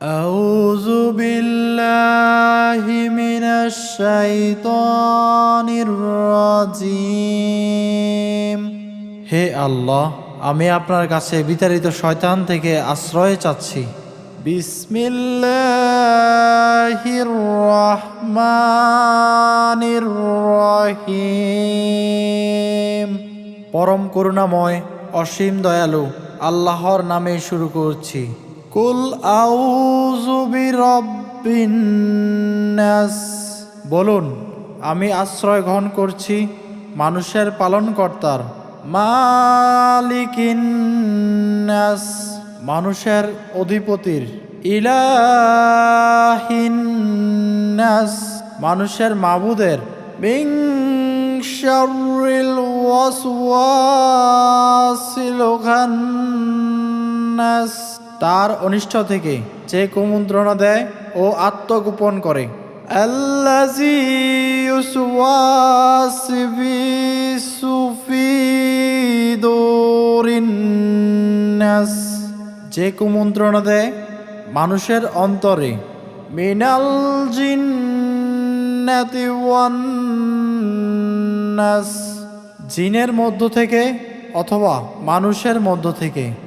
আউযু বিল্লাহি মিনাশ শাইতানির রাজিম। হে আল্লাহ, আমি আপনার কাছে বিতাড়িত শয়তান থেকে আশ্রয় চাচ্ছি। বিসমিল্লাহির রহমানির রহিম। পরম করুণাময় অসীম দয়ালু আল্লাহর নামে শুরু করছি। কুল আউযু বিরাব্বিন নাস। বলুন, আমি আশ্রয় গ্রহণ করছি মানুষের পালনকর্তার। মালিকিন নাস, মানুষের অধিপতির। ইলাহিন নাস, মানুষের মাবুদের। মিন শাররিল ওয়াসওয়াসিল খান্নাস, তার অনিষ্ট থেকে যে কুমন্ত্রণা দেয় ও আত্মগোপন করে। আল্লাযী ইউসওয়াসিসু ফি সুদুরিন নাস, যে কুমন্ত্রণা দেয় মানুষের অন্তরে। মিনাল জিন্নাতি ওয়ান নাস, জিনের মধ্য থেকে অথবা মানুষের মধ্য থেকে।